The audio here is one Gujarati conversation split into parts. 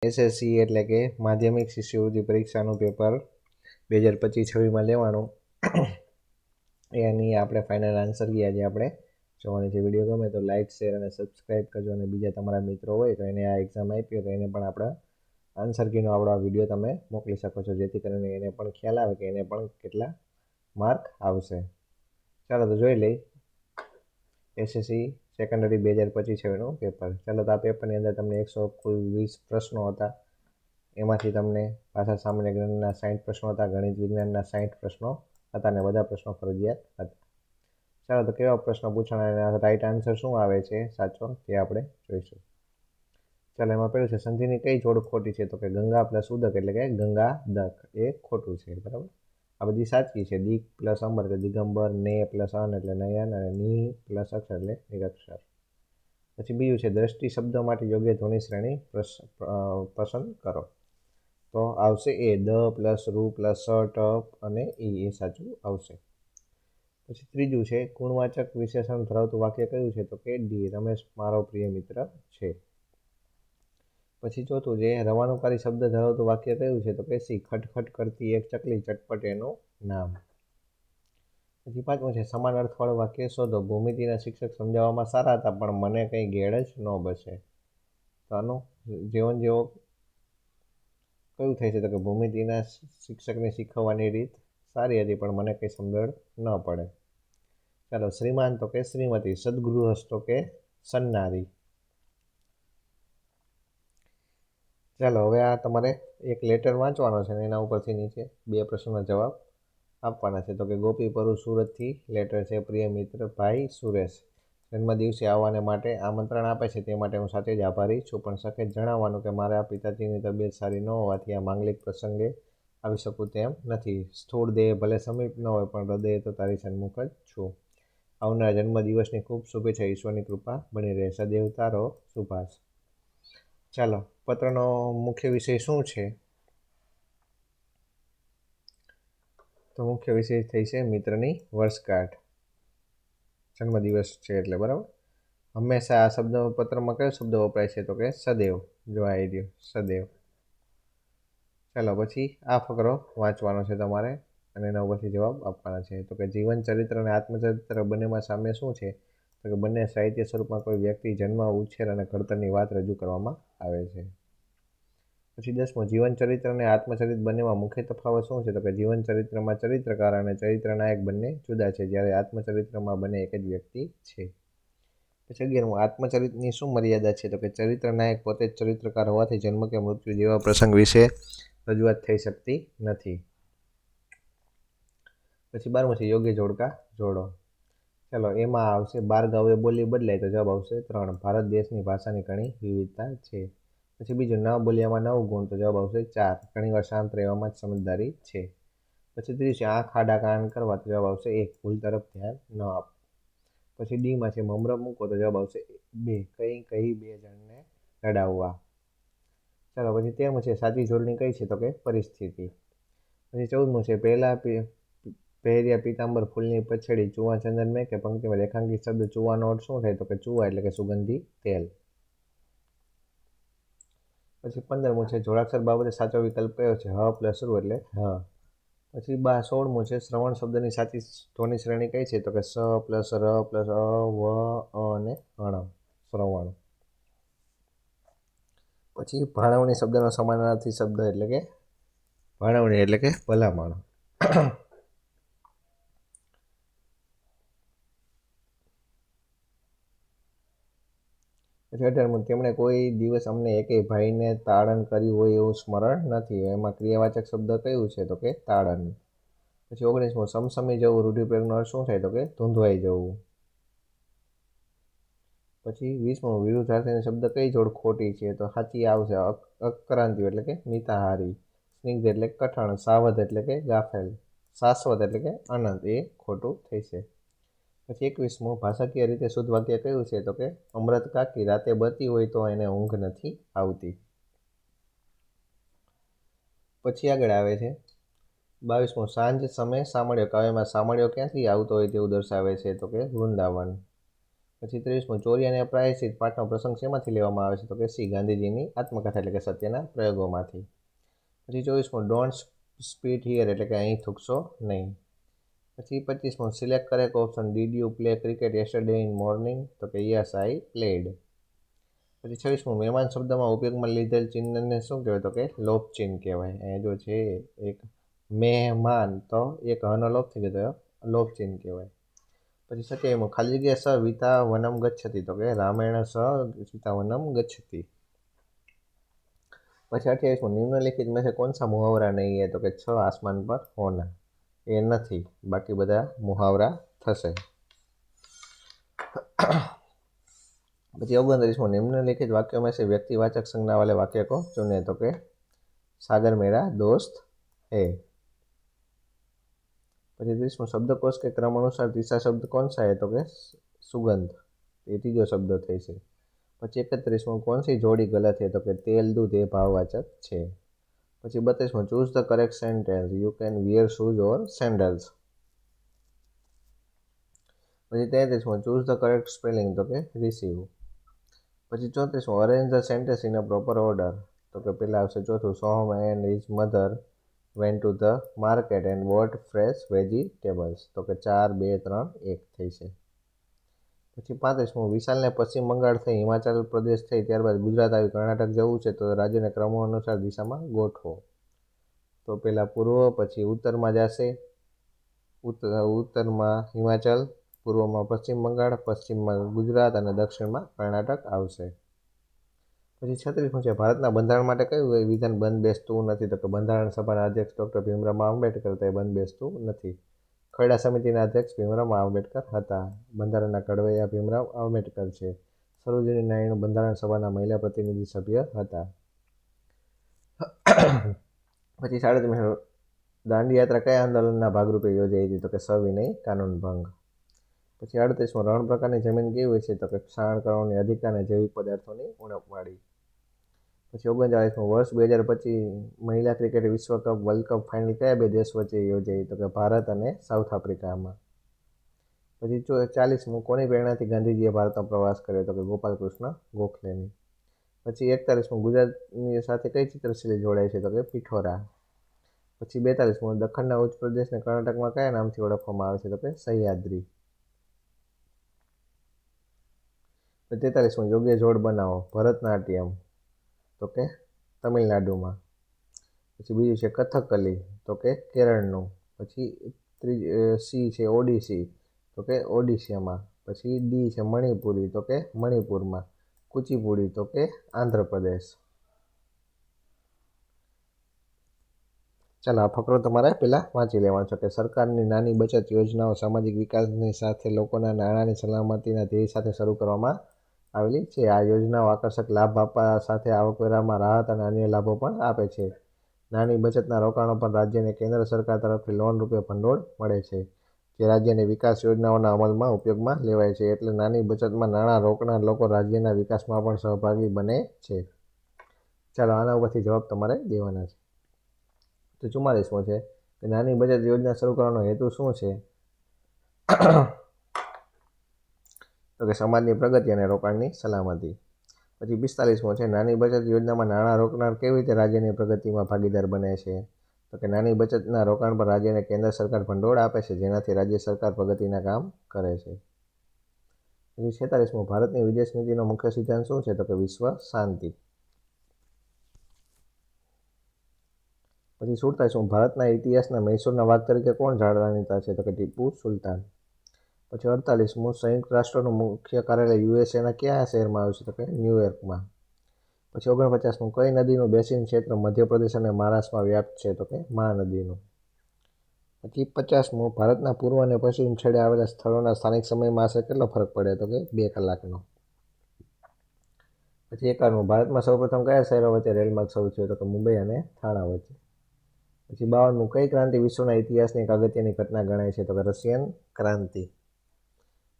એસએસસી એટલે કે માધ્યમિક શિષ્યવૃત્તિ પરીક્ષાનું પેપર 2025-26માં લેવાનું એની આપણે ફાઇનલ આન્સર કી આજે આપણે જોવાની છે. વિડીયો ગમે તો લાઇક શેર અને સબસ્ક્રાઈબ કરજો અને બીજા તમારા મિત્રો હોય તો એને આ એક્ઝામ આપી હોય તો એને પણ આપણા આન્સર કીનો આપણો આ વિડીયો તમે મોકલી શકો છો, જેથી કરીને એને પણ ખ્યાલ આવે કે એને પણ કેટલા માર્ક આવશે. ચાલો તો જોઈ લઈ એસએસસી સેકન્ડરી 2025-26નું પેપર. ચાલો તો આ પેપરની અંદર તમને 120 પ્રશ્નો હતા. એમાંથી તમને ભાષા સામાન્ય જ્ઞાનના 60 પ્રશ્નો હતા, ગણિત વિજ્ઞાનના 60 પ્રશ્નો હતા અને બધા પ્રશ્નો ફરજિયાત હતા. ચાલો તો કેવા પ્રશ્નો પૂછાણા, રાઈટ આન્સર શું આવે છે સાચો તે આપણે જોઈશું. ચાલો એમાં પહેલું છે, સંધિની કઈ જોડ ખોટી છે? તો કે ગંગા પ્લસ ઉદક એટલે કે ગંગાદક એ ખોટું છે. બરાબર, આ બધી સાચી છે. દિક પ્લસ અંબર એટલે દિગંબર, ને પ્લસ અન એટલે નયન અને ની પ્લસ અક્ષર એટલે નિરક્ષર. પછી બીજું છે, દ્રષ્ટિ શબ્દ માટે યોગ્ય ધ્વનિ શ્રેણી પસંદ કરો. તો આવશે એ દ પ્લસ રૂ પ્લસ સ ટ અને ઈ, એ સાચું આવશે. પછી ત્રીજું છે, ગુણવાચક વિશેષણ ધરાવતું વાક્ય કયું છે? તો કે ડી, રમેશ મારો પ્રિય મિત્ર છે. પછી ચોથું છે, રવાનુકારી શબ્દ ધરાવતું વાક્ય કયું છે? તો કે સી, ખટખટ કરતી એક ચકલી ચટપટ એનું નામ. પછી પાંચમું છે, સમાન અર્થવાળું વાક્ય શોધો. ભૂમિતિના શિક્ષક સમજાવવામાં સારા હતા પણ મને કંઈ ગેડ જ ન બસે. તો આનું જીવન જેવો કયું થાય છે? તો કે ભૂમિતિના શિક્ષકને શીખવવાની રીત સારી હતી પણ મને કંઈ સમજણ ન પડે. ચાલો, શ્રીમાન તો કે શ્રીમતી, સદગૃહસ્થ તો કે સન્નારી. ચાલો હવે આ તમારે એક લેટર વાંચવાનો છે અને એના ઉપરથી નીચે 2 પ્રશ્નોના જવાબ આપવાના છે. તો કે ગોપી પરુ સુરતથી લેટર છે. પ્રિય મિત્ર ભાઈ સુરેશ, જન્મદિવસે આવવાને માટે આમંત્રણ આપે છે તે માટે હું સાચે જ આભારી છું, પણ સખત જણાવવાનું કે મારા પિતાજીની તબિયત સારી ન હોવાથી આ માંગલિક પ્રસંગે આવી શકું તેમ નથી. સ્થૂળ દેહ ભલે સમીપ ન હોય પણ હૃદયે તો તારી સન્મુખ જ છું. આવનારા જન્મદિવસની ખૂબ શુભેચ્છા. ઈશ્વરની કૃપા બની રહે. સદૈવ તારો સુભાષ. ચાલો, પત્રનો મુખ્ય વિષય શું છે? તો મુખ્ય વિષય થઈ છે મિત્રની વર્ષગાંઠ, જન્મદિવસ છે એટલે. બરાબર, હંમેશા આ શબ્દ પત્રમાં કયો શબ્દ વપરાય છે? તો કે સદૈવ. જો આવી રહ્યો સદૈવ. ચાલો પછી આ ફકરો વાંચવાનો છે તમારે અને એના ઉપરથી જવાબ આપવાના છે. તો કે જીવન ચરિત્ર અને આત્મચરિત્ર બંનેમાં સામ્ય શું છે? તો કે બંને સાહિત્ય સ્વરૂપમાં કોઈ વ્યક્તિ જન્મ, ઉછેર અને ઘડતરની વાત રજૂ કરવામાં આવે છે. પછી 10મો, જીવન ચરિત્ર અને આત્મચરિત્ર બંનેમાં મુખ્ય તફાવત શું છે? તો કે જીવન ચરિત્રમાં ચરિત્રકાર અને ચરિત્રનાયક બંને જુદા છે, જ્યારે આત્મચરિત્રમાં બંને એક જ વ્યક્તિ છે. પછી 11મો, આત્મચરિત્રની શું મર્યાદા છે? તો કે ચરિત્રનાયક પોતે જ ચરિત્રકાર હોવાથી જન્મ કે મૃત્યુ જેવા પ્રસંગ વિશે રજૂઆત થઈ શકતી નથી. પછી 12મું છે, યોગ્ય જોડકા જોડો. ચાલો એમાં આવશે 12 ગાઉએ બોલી બદલાય, તો જવાબ આવશે 3. ભારત દેશની ભાષાની ઘણી વિવિધતા છે. પછી બીજું, ન બોલ્યામાં 9 ગુણ, તો જવાબ આવશે 4. ઘણીવાર શાંત રહેવામાં જ સમજદારી છે. પછી ત્રીજું છે, આંખ આડા કાન કરવા, તો જવાબ આવશે 1. ભૂલ તરફ ધ્યાન ન આપવું. પછી ડીમાં છે, મમરમ મૂકો, તો જવાબ આવશે 2. કંઈ કહી 2 જણને લડાવવા. ચાલો પછી 13મું છે, સાચી જોડણી કઈ છે? તો કે પરિસ્થિતિ. પછી 14મું છે, પહેર્યા પીતાંબર ફૂલની પછેડી ચૂવા ચંદન મેં કે પંક્તિમાં રેખાંકિત શબ્દ ચૂવાનો અર્થ શું થાય? તો કે ચૂવા એટલે કે સુગંધી તેલ. પછી 15મું છે, જોડાક્ષર બાબતે સાચો વિકલ્પ કયો છે? હ પ્લસ રૂ એટલે હ. પછી 16મું છે, શ્રવણ શબ્દની સાચી ધ્વનિ શ્રેણી કઈ છે? તો કે સ પ્લસ ર પ્લસ અ વ અ અને અણ, શ્રવણ. પછી ભાણવણી શબ્દનો સમાનાર્થી શબ્દ એટલે કે ભાણવણી એટલે કે ભલામણ. પછી 18મું, તેમણે કોઈ દિવસ અમને એકેય ભાઈને તાડન કર્યું હોય એવું સ્મરણ નથી. એમાં ક્રિયાવાચક શબ્દ કયું છે? તો કે તાડન. પછી 19મું, સમસમી જવું રૂઢિપ્રયોગનો અર્થ શું થાય? તો કે ધૂંધવાઈ જવું. પછી 20મું, વિરુદ્ધાર્થીની શબ્દ કઈ જોડ ખોટી છે? તો સાચી આવશે અક્રાંતિઓ એટલે કે મિતાહારી. સ્નિગ્ધ એટલે કઠણ, સાવધ એટલે કે ગાફેલ, શાશ્વત એટલે કે અનંત, એ ખોટું થશે. પછી 21મું, ભાષાકીય રીતે શુદ્ધ વાક્ય કયું છે? તો કે અમૃત કાકી રાતે બતી હોય તો એને ઊંઘ નથી આવતી. પછી આગળ આવે છે 22મું, સાંજ સમય સામળ્યો. કાવ્યમાં સામળ્યો ક્યાંથી આવતો હોય તેવું દર્શાવે છે? તો કે વૃંદાવન. પછી 30મો, ચોરી અને પ્રાયશ્ચિત પાઠનો પ્રસંગ શેમાંથી લેવામાં આવે છે? તો કે સી, ગાંધીજીની આત્મકથા એટલે કે સત્યના પ્રયોગોમાંથી. પછી 24મો, ડોન્ટ સ્પીટ હિયર એટલે કે અહીં થૂકશો નહીં. પછી 25મો, select correct option. Did you play cricket yesterday in morning? તો કે યસ આઈ પ્લેડ. પછી 26મો, મહેમાન શબ્દમાં ઉપયોગમાં લીધેલ ચિહ્નને શું કહેવાય? તો કે લોપ ચિહ્ન કહેવાય. અહીંયા જો છે એક મહેમાન, તો એક હનો લોપ થઈ ગયો, તો લોપ ચિહ્ન કહેવાય. પછી 27મો, ખાલી જગ્યા સ વિતા વનમ ગચ્છતિ? તો કે રામેણ સ સીતા વનમ ગચ્છતિ. પછી 28મો, નિમ્નલિખિત में से कौन सा मुहावरा नहीं है? તો કે છ આસમાન પર હોના. એ નથી, બાકી બધા મુહાવરા થશે. પછી 29મો, निम्नलिखित वाक्यों में से व्यक्तिवाचक संज्ञा वाले वाक्य को चुने? तो के सागर मेरा दोस्त है. પછી 30મો, शब्दकोश के क्रम अनुसार तीसरा शब्द कौन सा है? तो के सुगंध. ये तीजो शब्द થઈ છે. પછી 31મો, कौन सी जोड़ी गलत है? तो के तेल दूध એ ભાવવાચક છે. પછી 32મો, choose the correct sentence. You can wear shoes or sandals. પછી 33મો, ચૂઝ ધ કરેક્ટ સ્પેલિંગ. તો કે રિસીવ. પછી 34મો, arrange the sentence in a proper order. તો કે પહેલાં આવશે ચોથું, Soham and his mother went to the market and bought fresh vegetables. તો કે 4, 2, 3, 1 થઈ છે. પછી 35મો, વિશાલને પશ્ચિમ બંગાળ થઈ, હિમાચલ પ્રદેશ થઈ, ત્યારબાદ ગુજરાત આવી કર્ણાટક જવું છે, તો રાજ્યને ક્રમો અનુસાર દિશામાં ગોઠવો. તો પહેલાં પૂર્વ, પછી ઉત્તરમાં જશે, ઉત્તરમાં હિમાચલ, પૂર્વમાં પશ્ચિમ બંગાળ, પશ્ચિમમાં ગુજરાત અને દક્ષિણમાં કર્ણાટક આવશે. પછી 36મો છે, ભારતના બંધારણ માટે કયું વિધાન બંધ બેસતું નથી? તો કે બંધારણ સભાના અધ્યક્ષ ડૉક્ટર ભીમરાવ આંબેડકર, તે બંધ બેસતું નથી. ખરડા સમિતિના અધ્યક્ષ ભીમરાવ આંબેડકર હતા. બંધારણના ઘડવૈયા ભીમરાવ આંબેડકર છે. સરોજિની નાયડુ બંધારણ સભાના મહિલા પ્રતિનિધિ સભ્ય હતા. પછી 37મો, દાંડી યાત્રા કયા આંદોલનના ભાગરૂપે યોજાઈ હતી? તો કે સવિનય કાનૂન ભંગ. પછી 38મો, રણ પ્રકારની જમીન કેવી હોય છે? તો કે ક્ષારણ કરવાની અધિકતા અને જૈવિક પદાર્થોની ઉણપવાળી. પછી 39મો, વર્ષ 2025 મહિલા ક્રિકેટ વિશ્વકપ વર્લ્ડ કપ ફાઇનલ કયા બે દેશ વચ્ચે યોજાઈ? તો કે ભારત અને સાઉથ આફ્રિકામાં. પછી 40મો, કોની પ્રેરણાથી ગાંધીજીએ ભારતનો પ્રવાસ કર્યો? તો કે ગોપાલકૃષ્ણ ગોખલેની. પછી 41મો, ગુજરાતની સાથે કઈ ચિત્રશૈલી જોડાય છે? તો કે પિઠોરા. પછી 42મો, દખણના ઉચ્ચ પ્રદેશને કર્ણાટકમાં કયા નામથી ઓળખવામાં આવે છે? તો કે સહ્યાદ્રી. 43મો, યોગ્ય જોડ બનાવો. ભરતનાટ્યમ, તો કે તમિલનાડુમાં. પછી બીજું છે કથકલી, તો કે કેરળનું. પછી સી છે ઓડિસી, તો કે ઓડિશામાં. પછી ડી છે મણિપુરી, તો કે મણિપુરમાં. કુચીપુડી, તો કે આંધ્રપ્રદેશ. ચાલો, આ ફકરો તમારે પહેલાં વાંચી લેવાનો છે કે સરકારની નાની બચત યોજનાઓ સામાજિક વિકાસની સાથે લોકોના નાણાંની સલામતીના ધ્યેય સાથે શરૂ કરવામાં આવેલી છે. આ યોજનાઓ આકર્ષક લાભ આપવા સાથે આવકવેરામાં રાહત અને અન્ય લાભો પણ આપે છે. નાની બચતના રોકાણો પર રાજ્યને કેન્દ્ર સરકાર તરફથી લોન રૂપે ભંડોળ મળે છે, જે રાજ્યની વિકાસ યોજનાઓના અમલમાં ઉપયોગમાં લેવાય છે. એટલે નાની બચતમાં નાણાં રોકનાર લોકો રાજ્યના વિકાસમાં પણ સહભાગી બને છે. ચાલો, આના ઉપરથી જવાબ તમારે દેવાના છે. તો 44મો છે કે નાની બચત યોજના શરૂ કરવાનો હેતુ શું છે? તો કે સમાજની પ્રગતિ અને રોકાણની સલામતી. પછી 45મો છે, નાની બચત યોજનામાં નાણાં રોકનાર કેવી રીતે રાજ્યની પ્રગતિમાં ભાગીદાર બને છે? તો કે નાની બચતના રોકાણ પર રાજ્યને કેન્દ્ર સરકાર ભંડોળ આપે છે, જેનાથી રાજ્ય સરકાર પ્રગતિના કામ કરે છે. પછી 46મો, ભારતની વિદેશ નીતિનો મુખ્ય સિદ્ધાંત શું છે? તો કે વિશ્વ શાંતિ. પછી 47મો, ભારતના ઇતિહાસના મૈસૂરના વાઘ તરીકે કોણ જાણીતા છે? તો કે ટીપુ સુલતાન. પછી 48મો, સંયુક્ત રાષ્ટ્રનું મુખ્ય કાર્યાલય યુએસએના કયા શહેરમાં આવ્યું છે? તો કે ન્યૂયોર્કમાં. પછી 49મો, કઈ નદીનું બેસિન ક્ષેત્ર મધ્યપ્રદેશ અને મહારાષ્ટ્રમાં વ્યાપ્ત છે? તો કે મહાનદીનું. પછી 50મો, ભારતના પૂર્વ અને પશ્ચિમ છેડે આવેલા સ્થળોના સ્થાનિક સમયમાં આશરે કેટલો ફરક પડે? તો કે 2 કલાકનો. પછી 51મો, ભારતમાં સૌપ્રથમ કયા શહેરો વચ્ચે રેલમાર્ગ શરૂ થયો? તો કે મુંબઈ અને થાણા વચ્ચે. પછી 52મો, કઈ ક્રાંતિ વિશ્વના ઇતિહાસની એક અગત્યની ઘટના ગણાય છે? તો કે રશિયન ક્રાંતિ.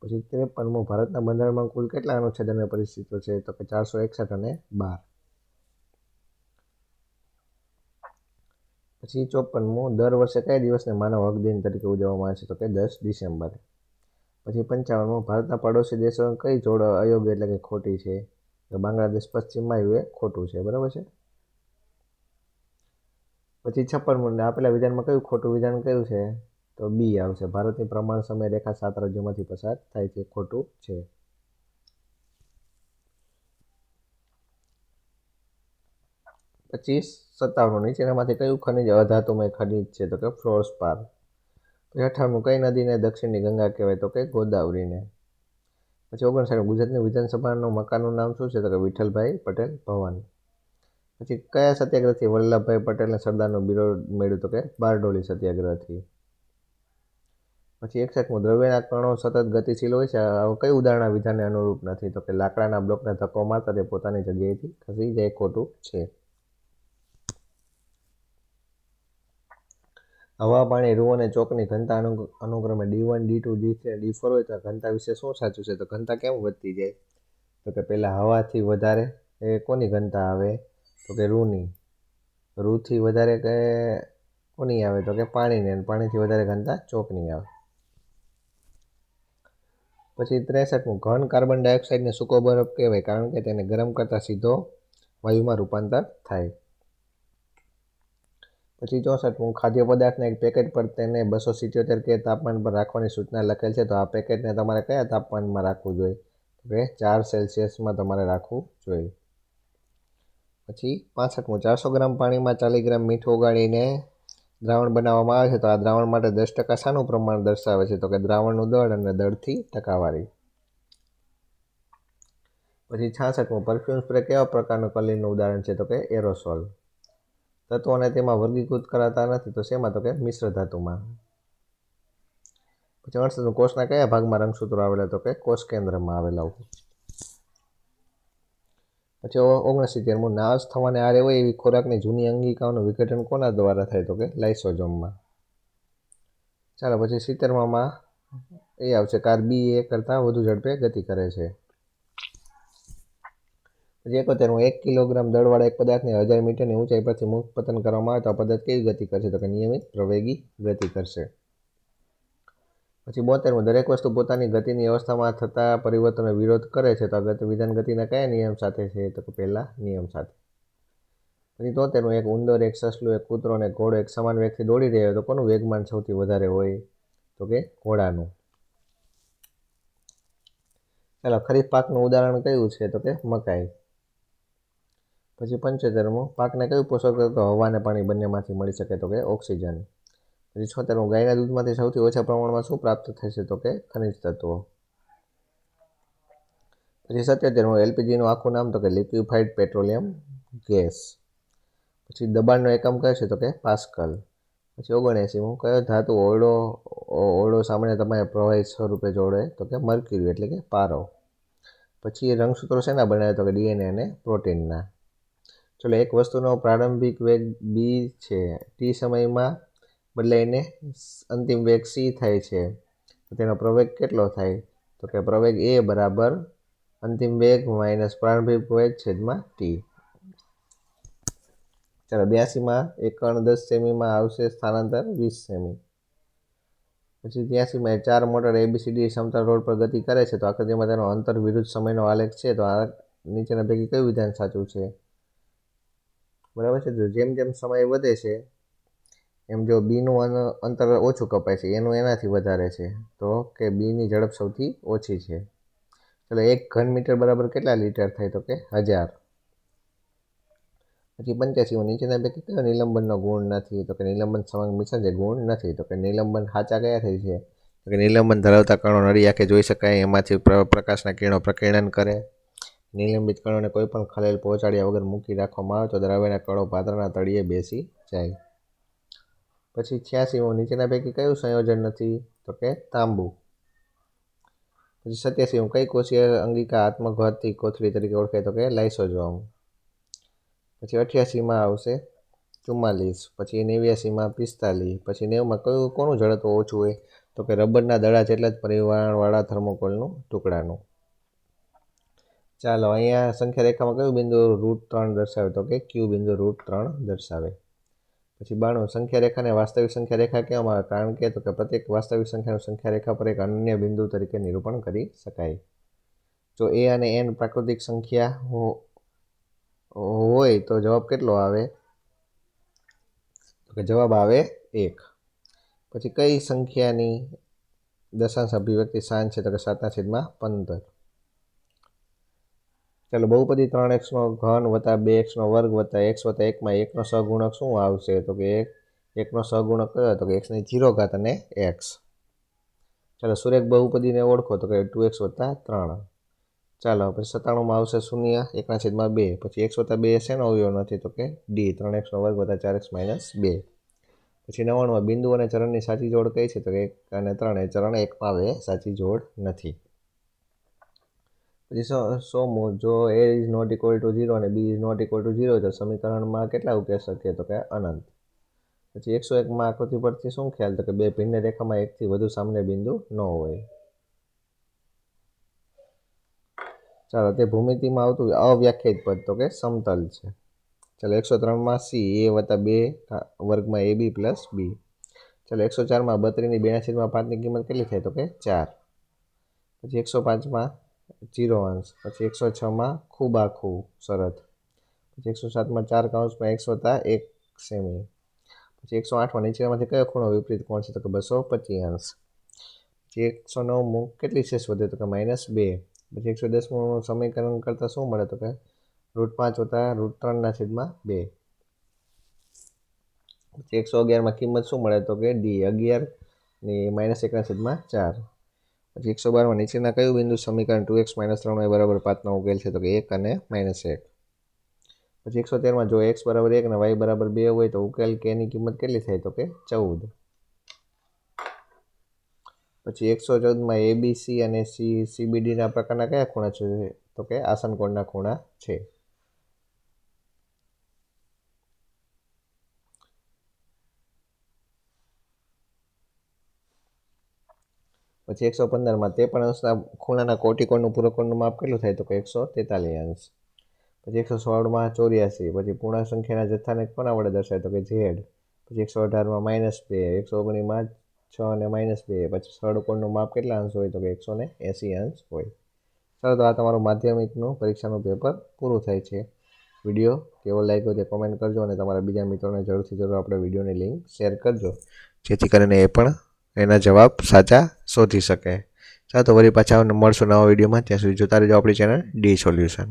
પછી 53મો, ભારતના બંધારણમાં કુલ કેટલા અનુચ્છેદ અને પરિશિષ્ટો છે? તો કે 461 અને 12. પછી 54મો, દર વર્ષે કયા દિવસને માનવ હક દિન તરીકે ઉજવવામાં આવે છે? તો કે 10 ડિસેમ્બરે. પછી 55 ભારતના પડોશી દેશો કઈ જોડ અયોગ્ય એટલે કે ખોટી છે? તો બાંગ્લાદેશ પશ્ચિમમાં આવ્યું એ ખોટું છે, બરાબર છે. પછી 56 આપેલા વિધાનમાં કયું ખોટું વિધાન કયું છે? તો બી આવશે. ભારતની પ્રમાણ સમય રેખા 7 રાજ્યોમાંથી પસાર થાય છે, ખોટું છે. પછી 57 નીચેનામાંથી કયું ખનિજ અધાતુમય ખનિજ છે? તો કે ફ્લોરસ્પાર. 58 કઈ નદીને દક્ષિણની ગંગા કહેવાય? તો કે ગોદાવરીને. પછી 59 ગુજરાતની વિધાનસભાનું મકાનનું નામ શું છે? તો કે વિઠ્ઠલભાઈ પટેલ ભવન. પછી કયા સત્યાગ્રહથી વલ્લભભાઈ પટેલને સરદારનો બિરુદ મળ્યું? તો કે બારડોલી સત્યાગ્રહથી. પછી 61 દ્રવ્યના કણો સતત ગતિશીલ હોય છે, કઈ ઉદાહરણના વિધાનને અનુરૂપ નથી? તો કે લાકડાના બ્લોકને ધક્કો મારતા તે પોતાની જગ્યાએથી ખસી જાય, ખોટું છે. હવા, પાણી, રૂ અને ચોકની ઘનતા અનુક્રમે D1, D2, D3 અને D4 હોય તો ઘનતા વિશે શું સાચું છે? તો ઘનતા કેમ વધતી જાય? તો કે પહેલાં હવાથી વધારે એ કોની ઘનતા આવે? તો કે રૂની. રૂથી વધારે કે કોની આવે? તો કે પાણીની. અને પાણીથી વધારે ઘનતા ચોકની આવે. પછી 63 ઘન કાર્બન ડાયોક્સાઇડને સૂકો બરફ કહેવાય, કારણ કે તેને ગરમ કરતાં સીધો વાયુમાં રૂપાંતર થાય. પછી 64 ખાદ્ય પદાર્થના એક પેકેટ પર તેને 277 કે તાપમાન પર રાખવાની સૂચના લખેલ છે, તો આ પેકેટને તમારે કયા તાપમાનમાં રાખવું જોઈએ? તો કે 4 સેલ્સિયસમાં તમારે રાખવું જોઈએ. પછી 65 400 ગ્રામ પાણીમાં 40 ગ્રામ મીઠું ઓગાળીને દ્રાવણ બનાવવામાં આવે છે, તો આ દ્રાવણ માટે 10% શાનું પ્રમાણ દર્શાવે છે? તો કે દ્રાવણનું દળ અને દળથી ટકાવારી. પછી 66 પરફ્યુમ સ્પ્રે કેવા પ્રકારનું કલીનનું ઉદાહરણ છે? તો કે એરોસોલ. તત્વોને તેમાં વર્ગીકૃત કરાતા નથી, તો શેમાં? તો કે મિશ્ર ધાતુમાં. પછી 68 કોષના કયા ભાગમાં રંગસૂત્રો આવેલા? તો કે કોષ કેન્દ્રમાં આવેલા. પછી 69 નાશ થવાને આરે હોય એવી ખોરાકની જૂની અંગિકાઓનું વિઘટન કોના દ્વારા થાય? તો કે લાઇસોઝોમમાં. ચાલો પછી 70 એ આવશે કાર બી એ કરતાં વધુ ઝડપે ગતિ કરે છે. પછી 71 1 કિલોગ્રામ દળવાળા એક પદાર્થને 1000 મીટરની ઊંચાઈ પરથી મુક્ત પતન કરવામાં આવે તો આ પદાર્થ કેવી ગતિ કરશે? તો કે નિયમિત પ્રવેગી ગતિ કરશે. પછી 72 દરેક વસ્તુ પોતાની ગતિની અવસ્થામાં થતા પરિવર્તનનો વિરોધ કરે છે, તો આ વિધાન ગતિના કયા નિયમ સાથે છે? તો કે પહેલા નિયમ સાથે. પછી 73 એક ઉંદર, એક સસલું, એક કૂતરો અને ઘોડો એક સમાન વેગથી દોડી રહ્યો તો કોનું વેગમાન સૌથી વધારે હોય? તો કે ઘોડાનું. ચાલો ખરીફ પાકનું ઉદાહરણ કયું છે? તો કે મકાઈ. પછી 75 પાકને કયું પોષક તત્વ હવા અને પાણી બંનેમાંથી મળી શકે? તો કે ઓક્સિજન. પછી 76 ગાયના દૂધમાંથી સૌથી ઓછા પ્રમાણમાં શું પ્રાપ્ત થશે? તો કે ખનિજ તત્વો. પછી 77 એલપીજીનું આખું નામ? તો કે લિક્વિફાઈડ પેટ્રોલિયમ ગેસ. પછી દબાણનો એકમ કયો છે? તો કે પાસ્કલ. પછી 79 કયો ધાતુ ઓરડો સામાન્ય તમારે પ્રવાહી સ્વરૂપે જોડે? તો કે મર્ક્યુરી એટલે કે પારો. પછી રંગસૂત્રો શેના બનાવે? તો કે ડીએનએ અને પ્રોટીનના. ચલો એક વસ્તુનો પ્રારંભિક વેગ બી છે, ટી સમયમાં બદલાઈને અંતિમ વેગ સી થાય છે, તો તેનો પ્રવેગ કેટલો થાય? તો કે પ્રવેગ એ બરાબર અંતિમ વેગ માઇનસ પ્રારંભિક વેગ છેદમાં ટી. ચાલો 82 એક કણ 10 સેમીમાં આવશે, સ્થાનાંતર 20 સેમી. પછી 83 4 મોટર એબીસીડી સમતલ રોડ પર ગતિ કરે છે, તો આકૃતિમાં તેનો અંતર વિરુદ્ધ સમયનો આલેખ છે, તો આ નીચેના પૈકી કયું વિધાન સાચું છે? બરાબર છે. તો જેમ જેમ સમય વધે છે એમ જો બીનું અંતર ઓછું કપાય છે, એનું એનાથી વધારે છે, તો કે બીની ઝડપ સૌથી ઓછી છે. ચલો 1 ઘન મીટર બરાબર કેટલા લીટર થાય? તો કે 1000. પછી 85 નીચેના પૈકી કયો નિલંબનનો ગુણ નથી? તો કે નિલંબન સમાંગ મિશ્રણ જે ગુણ નથી. તો કે નિલંબન સાચા કયા થઈ છે? તો કે નિલંબન ધરાવતા કણો નળી આંખે જોઈ શકાય, એમાંથી પ્રકાશના કિરણો પ્રકીર્ણન કરે, નિલંબિત કણોને કોઈ પણ ખલેલ પહોંચાડ્યા વગર મૂકી રાખવામાં આવે તો દ્રવ્યના કણો પાત્રના તળિયે બેસી જાય. પછી 86 નીચેના પૈકી કયું સંયોજન નથી? તો કે તાંબુ. પછી 87 કઈ કોષીય અંગિકા આત્મઘાતી કોથળી તરીકે ઓળખાય? તો કે લાઇસોઝોમ. પછી 88 આવશે 44. પછી 89 45. પછી 90 કોનું ઝડપ ઓછું હોય? તો કે રબરના દડા જેટલા જ પરિમાણવાળા થર્મોકોલનું ટુકડાનું. ચાલો અહીંયા સંખ્યા રેખામાં કયું બિંદુ √3 દર્શાવે? તો કે ક્યુ બિંદુ √3 દર્શાવે. પછી 92 સંખ્યા રેખાને વાસ્તવિક સંખ્યા રેખા કહેવામાં આવે, કારણ કે તો કે પ્રત્યેક વાસ્તવિક સંખ્યાનું સંખ્યા રેખા પર એક અનન્ય બિંદુ તરીકે નિરૂપણ કરી શકાય. જો a અને n પ્રાકૃતિક સંખ્યા હોય તો જવાબ કેટલો આવે? તો કે જવાબ આવે 1. પછી કઈ સંખ્યાની દશાંશ અભિવ્યક્તિ શાંત છે? તો કે 7/15. ચાલો, બહુપદી 3x નો ઘન વત્તા 2x નો વર્ગ વત્તા x વત્તા 1 માં 1 નો સહગુણક શું આવશે? તો કે 1 નો સહગુણક કયો? તો કે x ની 0 ઘાત અને x. ચાલો, સુરેખ બહુપદીને ઓળખો. તો કે 2x વત્તા 3. ચાલો, પછી 97 માં આવશે 0 1/2. પછી x વત્તા 2 શેનો અવયવ નથી? તો કે d 3x નો વર્ગ વત્તા 4x માઇનસ 2. પછી 99 માં બિંદુ અને ચરણની સાચી જોડ કઈ છે? તો કે 1 અને 3. એ ચરણ 1 માં આવે, સાચી જોડ નથી. પછી 100 જો a is not equal to 0 અને b is not equal to 0 તો સમીકરણમાં કેટલા ઉકેલ શકીએ? તો કે અનંત. પછી 101 માં આકૃતિ પરથી શું ખ્યાલ? તો કે બે ભિન્ન રેખામાં એકથી વધુ સામાન્ય બિંદુ ન હોય. ચાલો, તે ભૂમિતિમાં આવતું અવ્યાખ્યાયિત પદ તો કે સમતલ છે. ચાલો, 103 માં c a વત્તા 2 વર્ગમાં ab પ્લસ b. ચાલો, 104 માં 32 ની 2/5 ની કિંમત કેટલી થાય? તો કે 4. પછી 105 માં 0 અંશ. પછી 106 માં ખૂબ આખું શરત. પછી 107 માં 4 કૌંસમાં x વત્તા 1 સેમી. પછી 108 માં નીચેનામાંથી કયો ખૂણો વિપરીત કોણ છે? તો કે 225 અંશ. પછી 109 માં કેટલી શેષ વધે? તો કે -2. પછી 110 નું સમીકરણ કરતા શું મળે? તો કે √5 વત્તા √3/2. પછી 111 માં કિંમત શું મળે? તો કે d 11 ની -1/4. પછી 112 માં નીચેના કયું બિંદુ સમીકરણ 2x - 3y = 5 નો ઉકેલ છે? તો કે 1 અને -1. પછી 113 માં જો x = 1 અને y = 2 હોય તો ઉકેલ k ની કિંમત કેટલી થાય? તો કે 14. પછી 114 માં abc અને cbd ના પ્રકારના કયા ખૂણા છે? તો કે આસન કોણના ખૂણા છે. પછી 115 માં 53 અંશના ખૂણાના કોટિકોણનું પૂરક કોણનું માપ કેટલું થાય? તો કે 143 અંશ. પછી 116 માં 84. પછી પૂર્ણાંક સંખ્યાના જથ્થાને કોના વડે દર્શાવાય? તો કે z. પછી 118 માં -2. 119 માં 6 અને -2. પછી સરળ કોણનું માપ કેટલા અંશ હોય? તો કે 180 અંશ હોય. ચાલો, તો આ તમારું માધ્યમિકનું પરીક્ષાનું પેપર પૂરું થાય છે. વિડીયો કેવો લાગ્યો તે કોમેન્ટ કરજો અને તમારા બીજા મિત્રોને જરૂર આપણે વિડીયોની લિંક શેર કરજો, જેથી કરીને એ પણ એના જવાબ સાચા શોધી શકે. ચાલો, તો વળી પાછા મળશું નવા વિડીયોમાં. ત્યાં સુધી જોતા રહેજો આપણી ચેનલ ડી સોલ્યુશન.